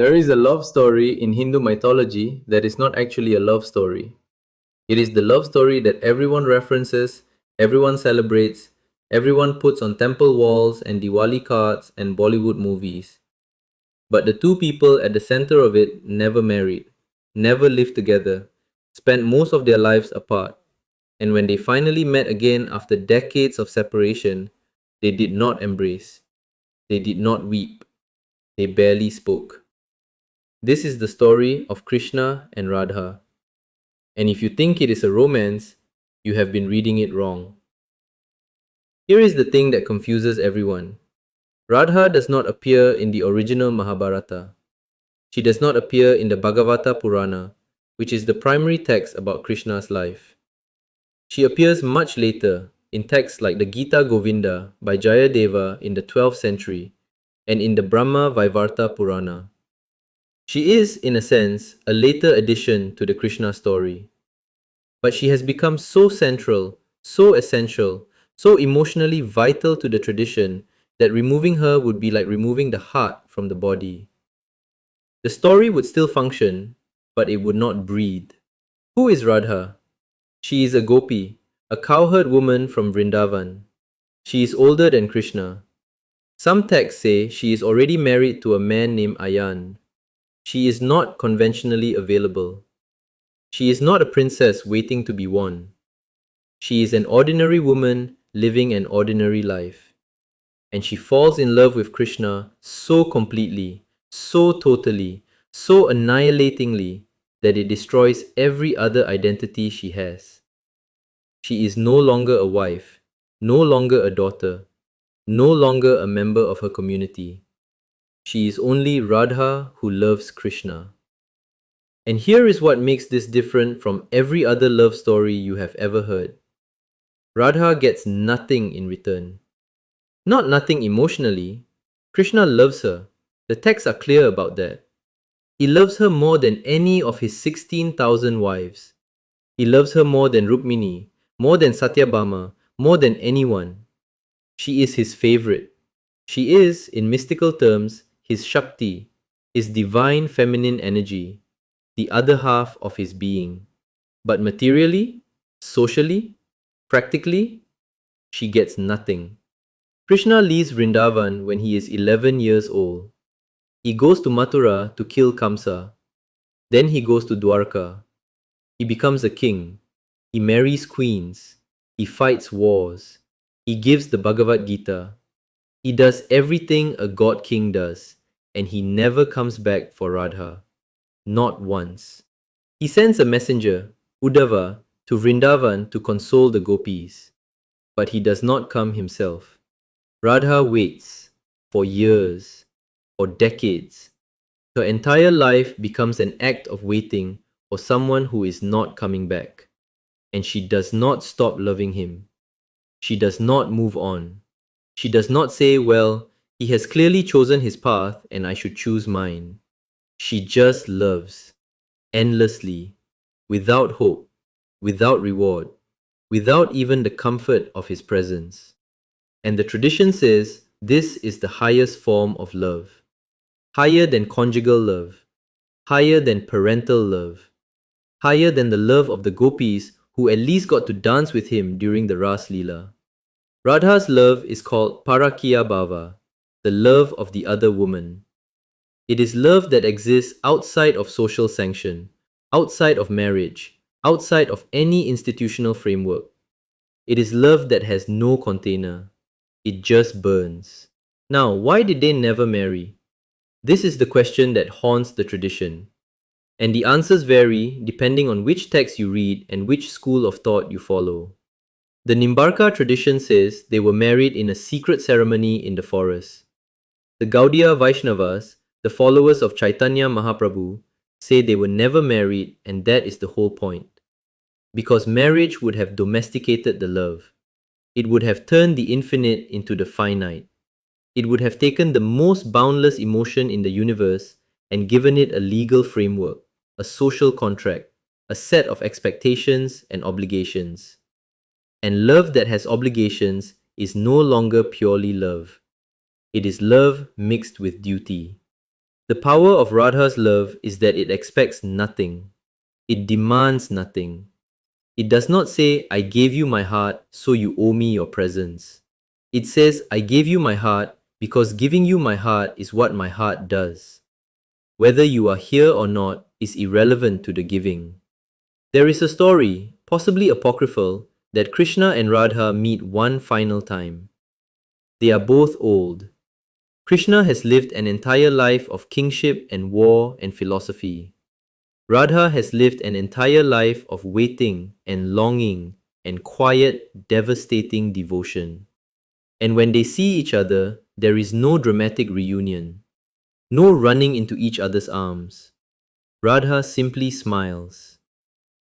There is a love story in Hindu mythology that is not actually a love story. It is the love story that everyone references, everyone celebrates, everyone puts on temple walls and Diwali cards and Bollywood movies. But the two people at the center of it never married, never lived together, spent most of their lives apart. And when they finally met again after decades of separation, they did not embrace, they did not weep, they barely spoke. This is the story of Krishna and Radha. And if you think it is a romance, you have been reading it wrong. Here is the thing that confuses everyone. Radha does not appear in the original Mahabharata. She does not appear in the Bhagavata Purana, which is the primary text about Krishna's life. She appears much later in texts like the Gita Govinda by Jayadeva in the 12th century and in the Brahma Vaivarta Purana. She is, in a sense, a later addition to the Krishna story. But she has become so central, so essential, so emotionally vital to the tradition that removing her would be like removing the heart from the body. The story would still function, but it would not breathe. Who is Radha? She is a gopi, a cowherd woman from Vrindavan. She is older than Krishna. Some texts say she is already married to a man named Ayan. She is not conventionally available. She is not a princess waiting to be won. She is an ordinary woman living an ordinary life. And she falls in love with Krishna so completely, so totally, so annihilatingly that it destroys every other identity she has. She is no longer a wife, no longer a daughter, no longer a member of her community. She is only Radha who loves Krishna. And here is what makes this different from every other love story you have ever heard. Radha gets nothing in return. Not nothing emotionally. Krishna loves her. The texts are clear about that. He loves her more than any of his 16,000 wives. He loves her more than Rukmini, more than Satyabhama, more than anyone. She is his favorite. She is, in mystical terms, his Shakti, his divine feminine energy, the other half of his being. But materially, socially, practically, she gets nothing. Krishna leaves Vrindavan when he is 11 years old. He goes to Mathura to kill Kamsa. Then he goes to Dwarka. He becomes a king. He marries queens. He fights wars. He gives the Bhagavad Gita. He does everything a god king does, and he never comes back for Radha. Not once. He sends a messenger, Uddhava, to Vrindavan to console the gopis. But he does not come himself. Radha waits for years, for decades. Her entire life becomes an act of waiting for someone who is not coming back. And she does not stop loving him. She does not move on. She does not say, well, he has clearly chosen his path and I should choose mine. She just loves, endlessly, without hope, without reward, without even the comfort of his presence. And the tradition says this is the highest form of love, higher than conjugal love, higher than parental love, higher than the love of the gopis who at least got to dance with him during the Ras Leela. Radha's love is called Parakiya Bhava, the love of the other woman. It is love that exists outside of social sanction, outside of marriage, outside of any institutional framework. It is love that has no container. It just burns. Now, why did they never marry? This is the question that haunts the tradition. And the answers vary depending on which text you read and which school of thought you follow. The Nimbarka tradition says they were married in a secret ceremony in the forest. The Gaudiya Vaishnavas, the followers of Chaitanya Mahaprabhu, say they were never married, and that is the whole point. Because marriage would have domesticated the love. It would have turned the infinite into the finite. It would have taken the most boundless emotion in the universe and given it a legal framework, a social contract, a set of expectations and obligations. And love that has obligations is no longer purely love. It is love mixed with duty. The power of Radha's love is that it expects nothing. It demands nothing. It does not say, I gave you my heart, so you owe me your presence. It says, I gave you my heart because giving you my heart is what my heart does. Whether you are here or not is irrelevant to the giving. There is a story, possibly apocryphal, that Krishna and Radha meet one final time. They are both old. Krishna has lived an entire life of kingship and war and philosophy. Radha has lived an entire life of waiting and longing and quiet, devastating devotion. And when they see each other, there is no dramatic reunion, no running into each other's arms. Radha simply smiles.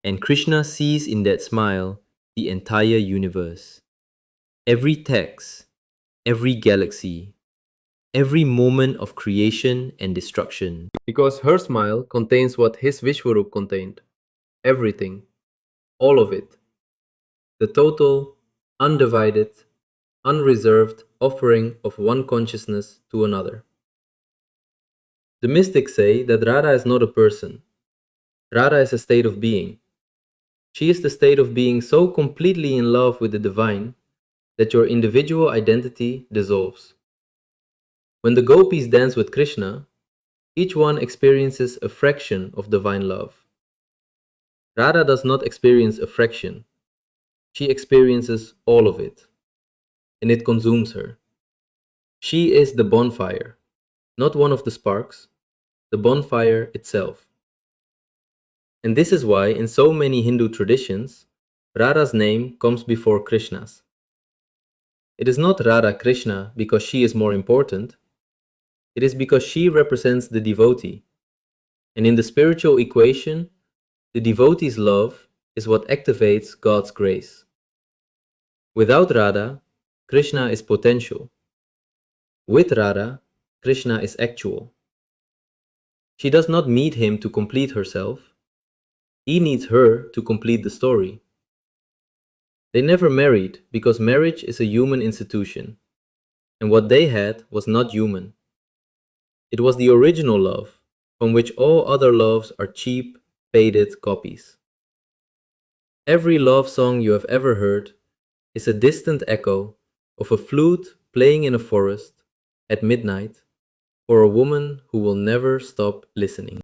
And Krishna sees in that smile the entire universe. Every text, every galaxy, every moment of creation and destruction. Because her smile contains what his Vishwarup contained. Everything. All of it. The total, undivided, unreserved offering of one consciousness to another. The mystics say that Radha is not a person. Radha is a state of being. She is the state of being so completely in love with the divine that your individual identity dissolves. When the gopis dance with Krishna, each one experiences a fraction of divine love. Radha does not experience a fraction. She experiences all of it, and it consumes her. She is the bonfire, not one of the sparks, the bonfire itself. And this is why in so many Hindu traditions, Radha's name comes before Krishna's. It is not Radha Krishna because she is more important. It is because she represents the devotee. And in the spiritual equation, the devotee's love is what activates God's grace. Without Radha, Krishna is potential. With Radha, Krishna is actual. She does not need him to complete herself. He needs her to complete the story. They never married because marriage is a human institution, and what they had was not human. It was the original love, from which all other loves are cheap, faded copies. Every love song you have ever heard is a distant echo of a flute playing in a forest at midnight for a woman who will never stop listening.